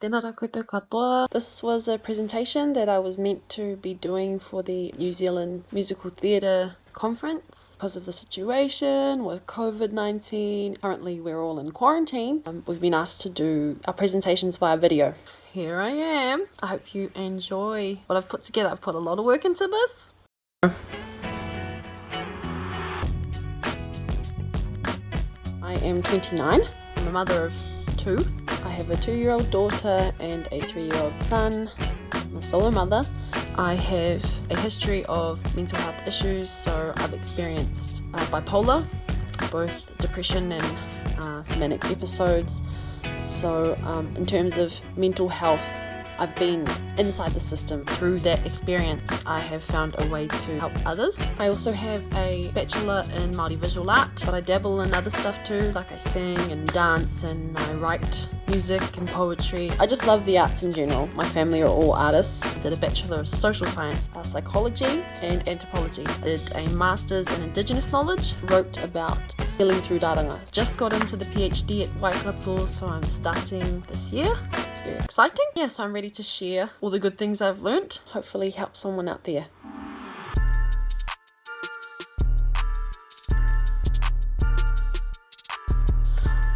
Tēnā rā koutou katoa. This was a presentation that I was meant to be doing for the New Zealand Musical Theatre Conference. Because of the situation with COVID-19, currently we're all in quarantine. We've been asked to do our presentations via video. Here I am. I hope you enjoy what I've put together. I've put a lot of work into this. I am 29. I'm a mother of 2. I have a 2-year-old daughter and a 3-year-old son. I'm a solo mother. I have a history of mental health issues, so I've experienced bipolar, both depression and manic episodes. So in terms of mental health, I've been inside the system. Through that experience, I have found a way to help others. I also have a bachelor in Māori visual art, but I dabble in other stuff too, like I sing and dance and I write music and poetry. I just love the arts in general. My family are all artists. I did a Bachelor of Social Science, Psychology and Anthropology. I did a Master's in Indigenous Knowledge, wrote about healing through raranga. Just got into the PhD at Waikato, so I'm starting this year. It's very exciting. Yeah, so I'm ready to share all the good things I've learnt, hopefully help someone out there.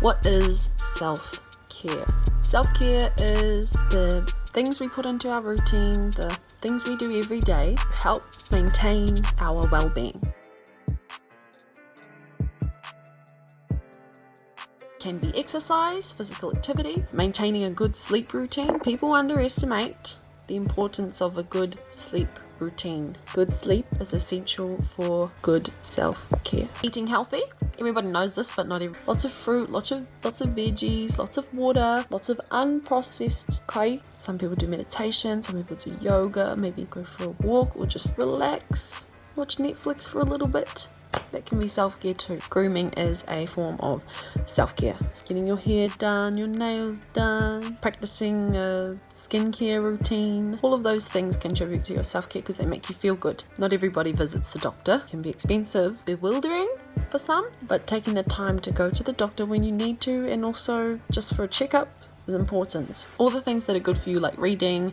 What is self-care? Self-care is the things we put into our routine, the things we do every day to help maintain our well-being. Can be exercise, physical activity, maintaining a good sleep routine. People underestimate the importance of a good sleep routine. Good sleep is essential for good self-care. Eating healthy. Everybody knows this, but not every. Lots of fruit, lots of veggies, lots of water, lots of unprocessed kai. Some people do meditation, some people do yoga, maybe go for a walk or just relax, watch Netflix for a little bit. That can be self-care too. Grooming is a form of self-care. Getting your hair done, your nails done, practicing a skincare routine. All of those things contribute to your self-care because they make you feel good. Not everybody visits the doctor. It can be expensive, bewildering for some, but taking the time to go to the doctor when you need to and also just for a checkup is important. All the things that are good for you, like reading,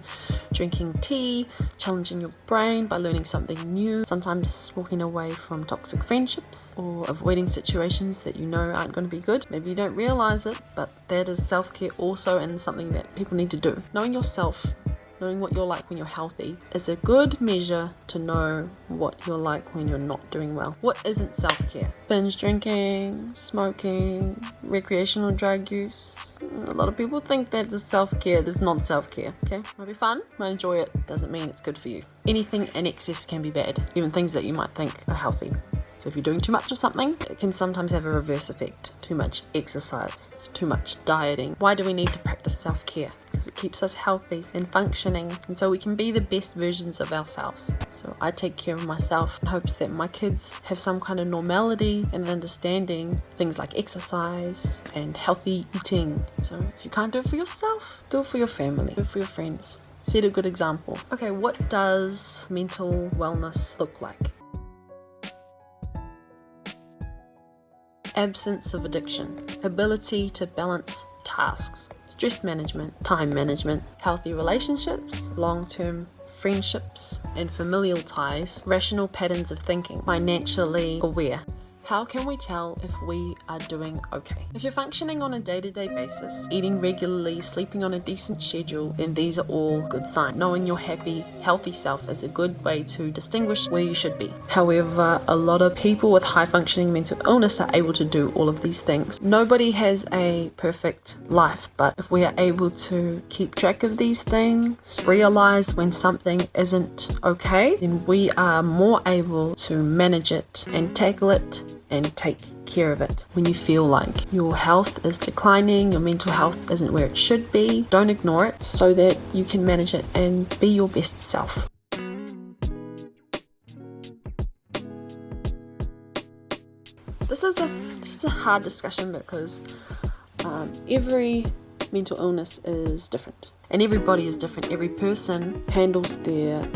drinking tea, challenging your brain by learning something new, sometimes walking away from toxic friendships or avoiding situations that you know aren't going to be good. Maybe you don't realize it, but that is self-care also and something that people need to do. Knowing yourself, knowing what you're like when you're healthy is a good measure to know what you're like when you're not doing well. What isn't self-care? Binge drinking, smoking, recreational drug use. A lot of people think that is self-care. There's not self-care. Okay, might be fun, might enjoy it, doesn't mean it's good for you. Anything in excess can be bad, even things that you might think are healthy. So if you're doing too much of something, it can sometimes have a reverse effect. Too much exercise, too much dieting. Why do we need to practice self-care? Because it keeps us healthy and functioning, and so we can be the best versions of ourselves. So I take care of myself in hopes that my kids have some kind of normality and understanding things like exercise and healthy eating. So if you can't do it for yourself, do it for your family, do it for your friends. Set a good example. Okay, what does mental wellness look like? Absence of addiction, ability to balance tasks, stress management, time management, healthy relationships, long-term friendships and familial ties, rational patterns of thinking, financially aware. How can we tell if we are doing okay? If you're functioning on a day-to-day basis, eating regularly, sleeping on a decent schedule, then these are all good signs. Knowing your happy, healthy self is a good way to distinguish where you should be. However, a lot of people with high-functioning mental illness are able to do all of these things. Nobody has a perfect life, but if we are able to keep track of these things, realize when something isn't okay, then we are more able to manage it and tackle it and take care of it. When you feel like your health is declining, your mental health isn't where it should be, don't ignore it so that you can manage it and be your best self. This is a hard discussion because every mental illness is different and everybody is different. Every person handles their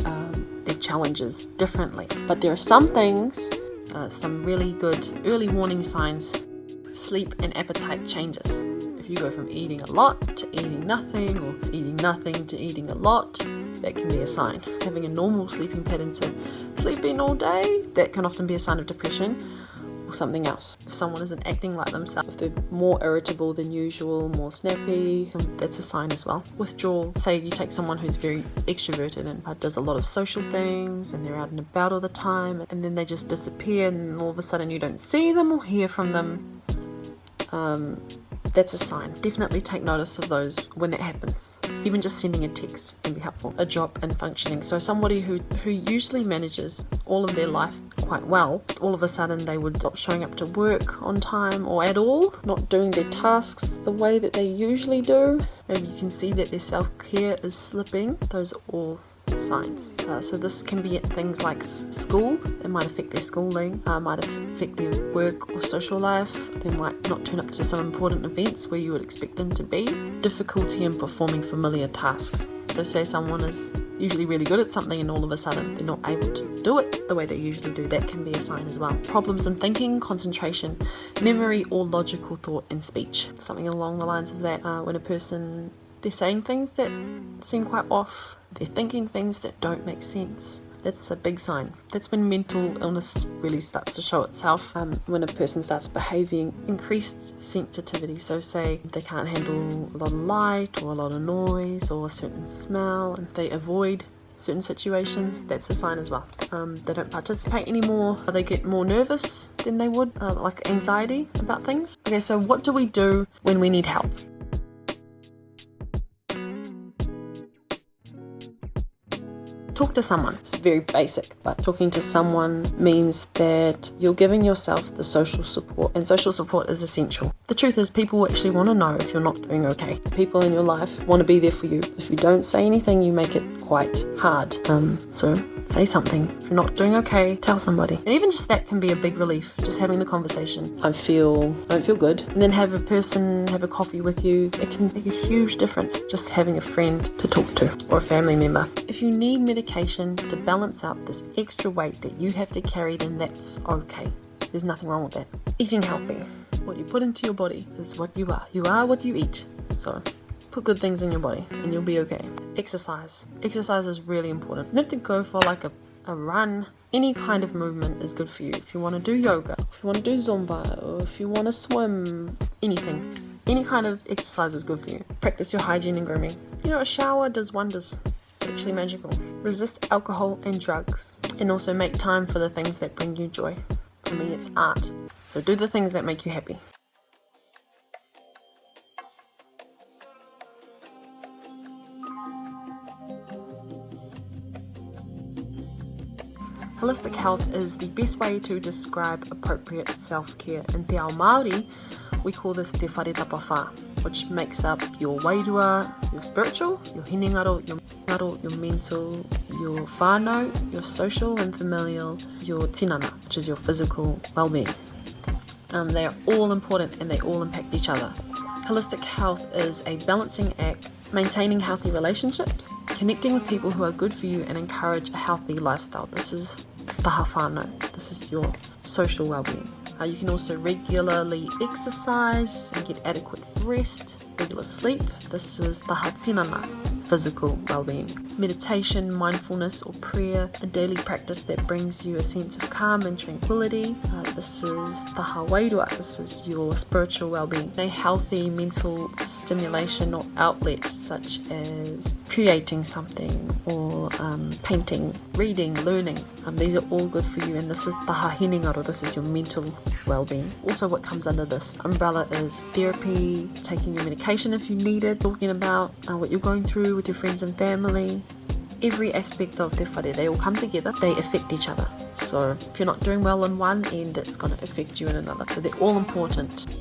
challenges differently, but there are some things, some really good early warning signs. Sleep and appetite changes. If If you go from eating a lot to eating nothing, or eating nothing to eating a lot, that can be a sign. Having a normal sleeping pattern to sleeping all day, that can often be a sign of depression or something else. If someone isn't acting like themselves, if they're more irritable than usual, more snappy, that's a sign as well. Withdrawal, say you take someone who's very extroverted and does a lot of social things and they're out and about all the time, and then they just disappear and all of a sudden you don't see them or hear from them. That's a sign. Definitely take notice of those when that happens. Even just sending a text can be helpful. A drop in functioning. So somebody who usually manages all of their life quite well, all of a sudden they would stop showing up to work on time or at all, not doing their tasks the way that they usually do. Maybe you can see that their self-care is slipping. Those are all signs. So this can be things like school. It might affect their schooling, might affect their work or social life. They might not turn up to some important events where you would expect them to be. Difficulty in performing familiar tasks. So say someone is usually really good at something and all of a sudden they're not able to do it the way they usually do. That can be a sign as well. Problems in thinking, concentration, memory, or logical thought and speech. Something along the lines of that. When a person, they're saying things that seem quite off. They're thinking things that don't make sense. That's a big sign. That's when mental illness really starts to show itself. When a person starts behaving increased sensitivity. So say they can't handle a lot of light or a lot of noise or a certain smell, and they avoid certain situations, that's a sign as well. They don't participate anymore. They get more nervous than they would, like anxiety about things. Okay, so what do we do when we need help? Talk to someone. It's very basic, but talking to someone means that you're giving yourself the social support, and social support is essential. The truth is, people actually want to know if you're not doing okay. People in your life want to be there for you. If you don't say anything, you make it quite hard. So say something. If you're not doing okay, tell somebody. And even just that can be a big relief, just having the conversation. I don't feel good. And then have a person have a coffee with you. It can make a huge difference, just having a friend to talk to or a family member. If you need medication to balance out this extra weight that you have to carry, then that's okay. There's nothing wrong with that. Eating healthy. What you put into your body is what you are. You are what you eat. So put good things in your body and you'll be okay. Exercise. Exercise is really important. You don't have to go for like a run. Any kind of movement is good for you. If you want to do yoga, if you want to do Zumba, or if you want to swim, anything. Any kind of exercise is good for you. Practice your hygiene and grooming. A shower does wonders. It's actually magical. Resist alcohol and drugs. And also make time for the things that bring you joy. For me, it's art. So do the things that make you happy. Holistic health is the best way to describe appropriate self-care. In Te Ao Māori, we call this Te Whare Tapawha, which makes up your wairua, your spiritual, your hinengaro, your mental, your whānau, your social and familial, your tinana, which is your physical well-being. They are all important and they all impact each other. Holistic health is a balancing act, maintaining healthy relationships, connecting with people who are good for you, and encourage a healthy lifestyle. This is taha whānau. This is your social well-being. You can also regularly exercise and get adequate rest, regular sleep. This is taha tinana, physical well-being. Meditation, mindfulness or prayer, a daily practice that brings you a sense of calm and tranquility. This is taha wairua. This is your spiritual well-being. A healthy mental stimulation or outlet, such as creating something or painting, reading, learning. These are all good for you, and this is taha hinengaro. This is your mental well-being. Also, what comes under this umbrella is therapy, taking your medication if you need it, talking about what you're going through with your friends and family. Every aspect of te whare, they all come together, they affect each other. So if you're not doing well on one end, it's going to affect you in another. So they're all important.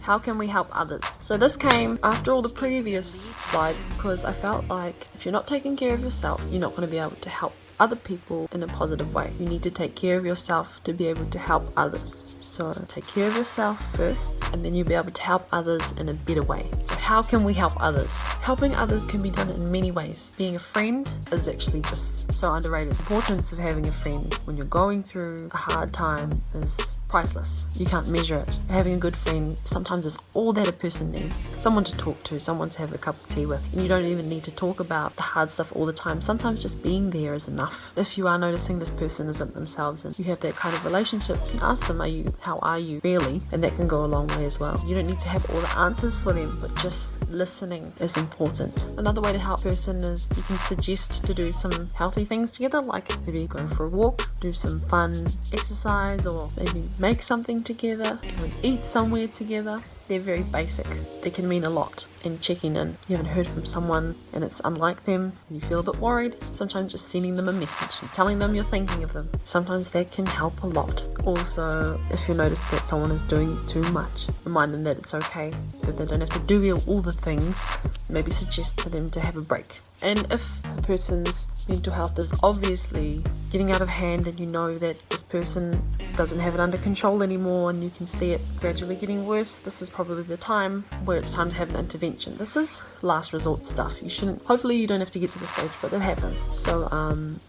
How can we help others? So this came after all the previous slides, because I felt like if you're not taking care of yourself, you're not going to be able to help other people in a positive way. You need to take care of yourself to be able to help others. So take care of yourself first, and then you'll be able to help others in a better way. So how can we help others? Helping others can be done in many ways. Being a friend is actually just so underrated. The importance of having a friend when you're going through a hard time is priceless. You can't measure it. Having a good friend sometimes is all that a person needs. Someone to talk to, someone to have a cup of tea with. And you don't even need to talk about the hard stuff all the time. Sometimes just being there is enough. If you are noticing this person isn't themselves and you have that kind of relationship, you can ask them, how are you really? And that can go a long way as well. You don't need to have all the answers for them, but just listening is important. Another way to help a person is you can suggest to do some healthy things together, like maybe go for a walk, do some fun exercise, or maybe make something together, or eat somewhere together. They're very basic. They can mean a lot. And checking in. You haven't heard from someone and it's unlike them. You feel a bit worried. Sometimes just sending them a message and telling them you're thinking of them. Sometimes that can help a lot. Also, if you notice that someone is doing too much, remind them that it's okay, that they don't have to do all the things. Maybe suggest to them to have a break. And if a person's mental health is obviously getting out of hand and you know that this person doesn't have it under control anymore and you can see it gradually getting worse, this is probably the time where it's time to have an intervention. This is last resort stuff. Hopefully you don't have to get to this stage, but it happens. So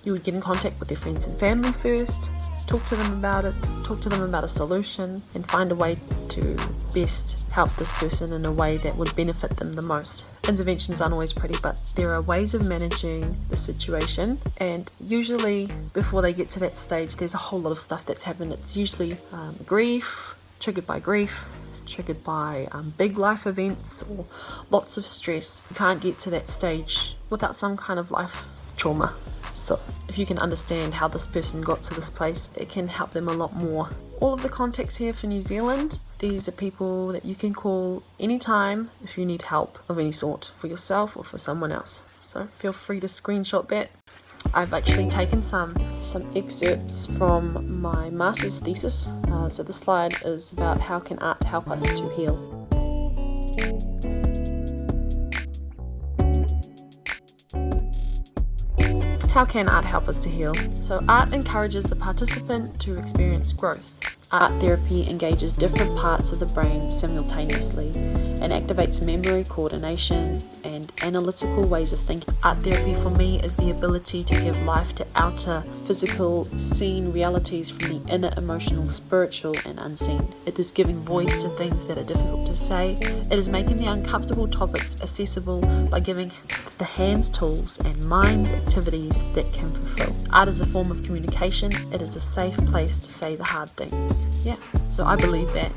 you would get in contact with their friends and family first, talk to them about it, talk to them about a solution, and find a way to best help this person in a way that would benefit them the most. Interventions aren't always pretty, but there are ways of managing the situation, and usually before they get to that stage there's a whole lot of stuff that's happened. It's usually triggered by big life events or lots of stress. You can't get to that stage without some kind of life trauma. So if you can understand how this person got to this place, it can help them a lot more. All of the contacts here for New Zealand, these are people that you can call anytime if you need help of any sort, for yourself or for someone else. So feel free to screenshot that. I've actually taken some excerpts from my master's thesis. So the slide is about how can art help us to heal. How can art help us to heal? So art encourages the participant to experience growth. Art therapy engages different parts of the brain simultaneously and activates memory, coordination, and analytical ways of thinking. Art therapy for me is the ability to give life to outer, physical, seen realities from the inner, emotional, spiritual, and unseen. It is giving voice to things that are difficult to say. It is making the uncomfortable topics accessible by giving the hands tools and minds activities that can fulfill. Art is a form of communication. It is a safe place to say the hard things. Yeah, so I believe that.